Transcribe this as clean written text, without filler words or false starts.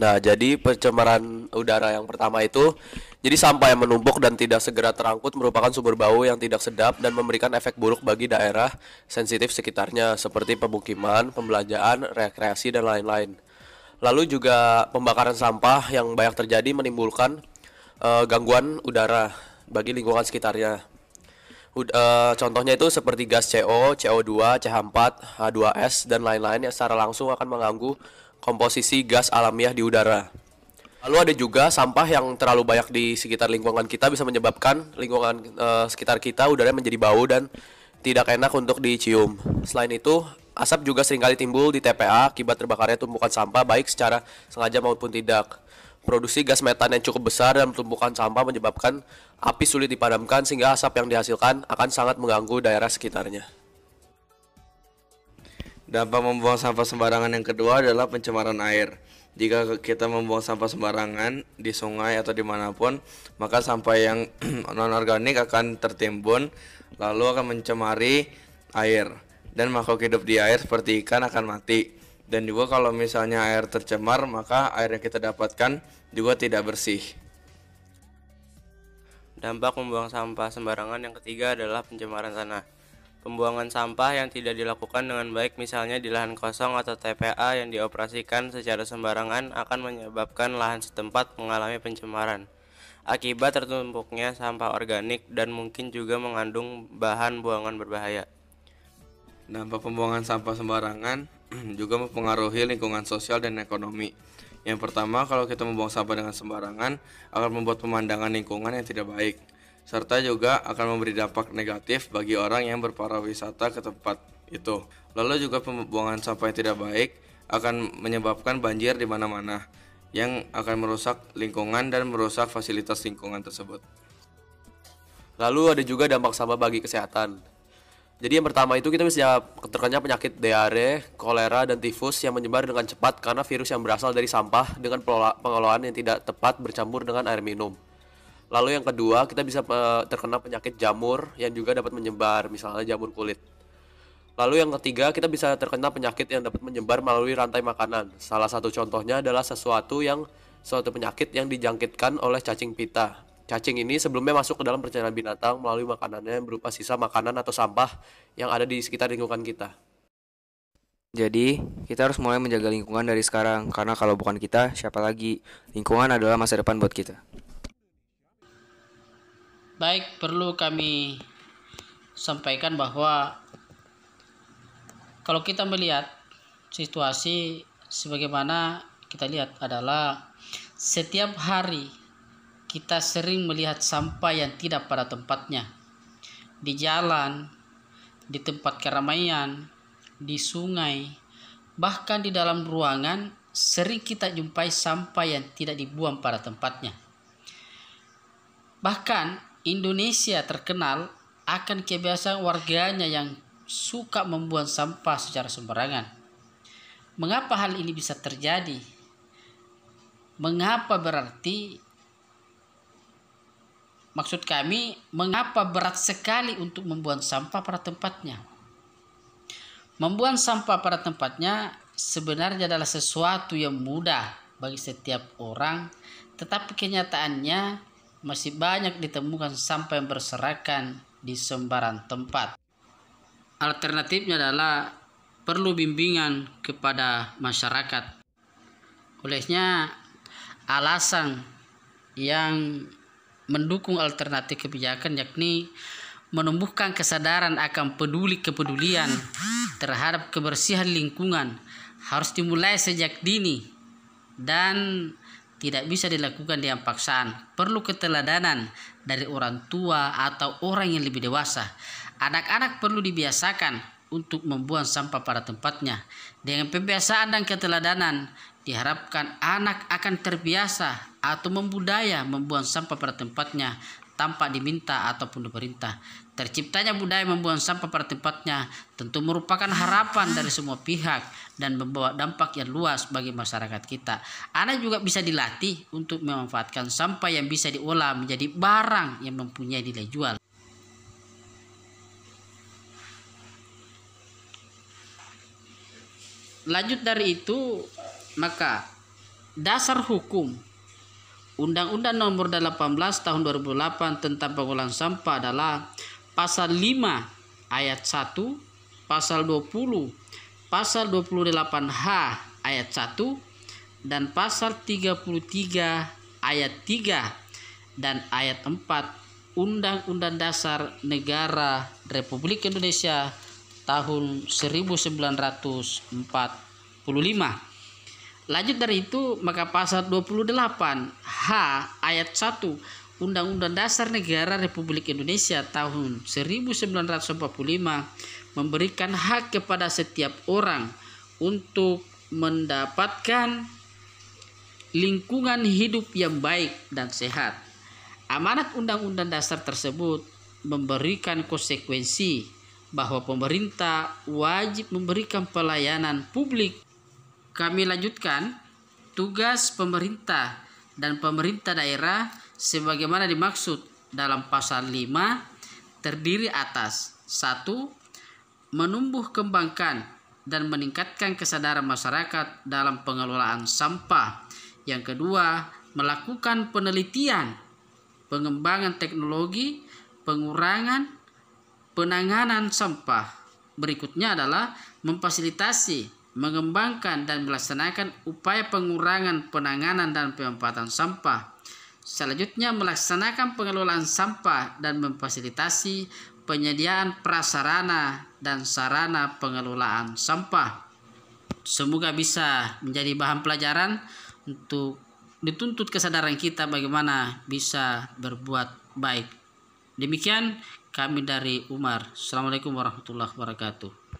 Nah, jadi pencemaran udara yang pertama itu, jadi sampah yang menumpuk dan tidak segera terangkut merupakan sumber bau yang tidak sedap dan memberikan efek buruk bagi daerah sensitif sekitarnya seperti pemukiman, pembelanjaan, rekreasi, dan lain-lain. Lalu juga pembakaran sampah yang banyak terjadi menimbulkan gangguan udara bagi lingkungan sekitarnya. Contohnya itu seperti gas CO, CO2, CH4, H2S, dan lain-lain yang secara langsung akan mengganggu komposisi gas alamiah di udara. Lalu ada juga sampah yang terlalu banyak di sekitar lingkungan kita bisa menyebabkan lingkungan sekitar kita udara menjadi bau dan tidak enak untuk dicium. Selain itu, asap juga seringkali timbul di TPA akibat terbakarnya tumpukan sampah baik secara sengaja maupun tidak. Produksi gas metan yang cukup besar dan tumpukan sampah menyebabkan api sulit dipadamkan sehingga asap yang dihasilkan akan sangat mengganggu daerah sekitarnya. Dampak membuang sampah sembarangan yang kedua adalah pencemaran air. Jika kita membuang sampah sembarangan di sungai atau dimanapun, maka sampah yang non-organik akan tertimbun, lalu akan mencemari air. Dan makhluk hidup di air seperti ikan akan mati. Dan juga kalau misalnya air tercemar, maka air yang kita dapatkan juga tidak bersih. Dampak membuang sampah sembarangan yang ketiga adalah pencemaran tanah. Pembuangan sampah yang tidak dilakukan dengan baik misalnya di lahan kosong atau TPA yang dioperasikan secara sembarangan akan menyebabkan lahan setempat mengalami pencemaran. Akibat tertumpuknya sampah organik dan mungkin juga mengandung bahan buangan berbahaya. Dampak pembuangan sampah sembarangan juga mempengaruhi lingkungan sosial dan ekonomi. Yang pertama, kalau kita membuang sampah dengan sembarangan akan membuat pemandangan lingkungan yang tidak baik, serta juga akan memberi dampak negatif bagi orang yang berpariwisata ke tempat itu. Lalu juga pembuangan sampah yang tidak baik akan menyebabkan banjir di mana-mana yang akan merusak lingkungan dan merusak fasilitas lingkungan tersebut. Lalu ada juga dampak sampah bagi kesehatan. Jadi yang pertama itu kita bisa terkena penyakit diare, kolera, dan tifus yang menyebar dengan cepat karena virus yang berasal dari sampah dengan pengelolaan yang tidak tepat bercampur dengan air minum. Lalu yang kedua, kita bisa terkena penyakit jamur yang juga dapat menyebar, misalnya jamur kulit. Lalu yang ketiga, kita bisa terkena penyakit yang dapat menyebar melalui rantai makanan. Salah satu contohnya adalah suatu penyakit yang dijangkitkan oleh cacing pita. Cacing ini sebelumnya masuk ke dalam pencernaan binatang melalui makanannya yang berupa sisa makanan atau sampah yang ada di sekitar lingkungan kita. Jadi, kita harus mulai menjaga lingkungan dari sekarang, karena kalau bukan kita, siapa lagi? Lingkungan adalah masa depan buat kita. Baik, perlu kami sampaikan bahwa kalau kita melihat situasi sebagaimana kita lihat adalah setiap hari kita sering melihat sampah yang tidak pada tempatnya. Di jalan, di tempat keramaian, di sungai, bahkan di dalam ruangan sering kita jumpai sampah yang tidak dibuang pada tempatnya. Bahkan Indonesia terkenal akan kebiasaan warganya yang suka membuang sampah secara sembarangan. Mengapa hal ini bisa terjadi? Maksud kami, mengapa berat sekali untuk membuang sampah pada tempatnya? Membuang sampah pada tempatnya sebenarnya adalah sesuatu yang mudah bagi setiap orang, tetapi kenyataannya masih banyak ditemukan sampah yang berserakan di sembarang tempat. Alternatifnya adalah perlu bimbingan kepada masyarakat. Olehnya, alasan yang mendukung alternatif kebijakan yakni menumbuhkan kesadaran akan kepedulian terhadap kebersihan lingkungan harus dimulai sejak dini dan tidak bisa dilakukan dengan paksaan. Perlu keteladanan dari orang tua atau orang yang lebih dewasa. Anak-anak perlu dibiasakan untuk membuang sampah pada tempatnya. Dengan pembiasaan dan keteladanan, diharapkan anak akan terbiasa atau membudaya membuang sampah pada tempatnya tanpa diminta ataupun diperintah. Terciptanya budaya membuang sampah pada tempatnya tentu merupakan harapan dari semua pihak dan membawa dampak yang luas bagi masyarakat kita. Anak juga bisa dilatih untuk memanfaatkan sampah yang bisa diolah menjadi barang yang mempunyai nilai jual. Lanjut dari itu, maka dasar hukum Undang-Undang Nomor 18 Tahun 2008 tentang pengolahan sampah adalah Pasal 5 Ayat 1, Pasal 20, Pasal 28H Ayat 1, dan Pasal 33 Ayat 3 dan Ayat 4 Undang-Undang Dasar Negara Republik Indonesia tahun 1945. Lanjut dari itu, maka pasal 28H ayat 1 Undang-Undang Dasar Negara Republik Indonesia tahun 1945 memberikan hak kepada setiap orang untuk mendapatkan lingkungan hidup yang baik dan sehat. Amanat Undang-Undang Dasar tersebut memberikan konsekuensi bahwa pemerintah wajib memberikan pelayanan publik. Kami lanjutkan, tugas pemerintah dan pemerintah daerah sebagaimana dimaksud dalam pasal 5 terdiri atas 1. Menumbuh kembangkan dan meningkatkan kesadaran masyarakat dalam pengelolaan sampah. Yang kedua, melakukan penelitian, pengembangan teknologi, penanganan sampah. Berikutnya adalah memfasilitasi, mengembangkan dan melaksanakan upaya pengurangan, penanganan dan pemanfaatan sampah. Selanjutnya melaksanakan pengelolaan sampah dan memfasilitasi penyediaan prasarana dan sarana pengelolaan sampah. Semoga bisa menjadi bahan pelajaran untuk dituntut kesadaran kita bagaimana bisa berbuat baik. Demikian kami dari Umar. Assalamualaikum warahmatullahi wabarakatuh.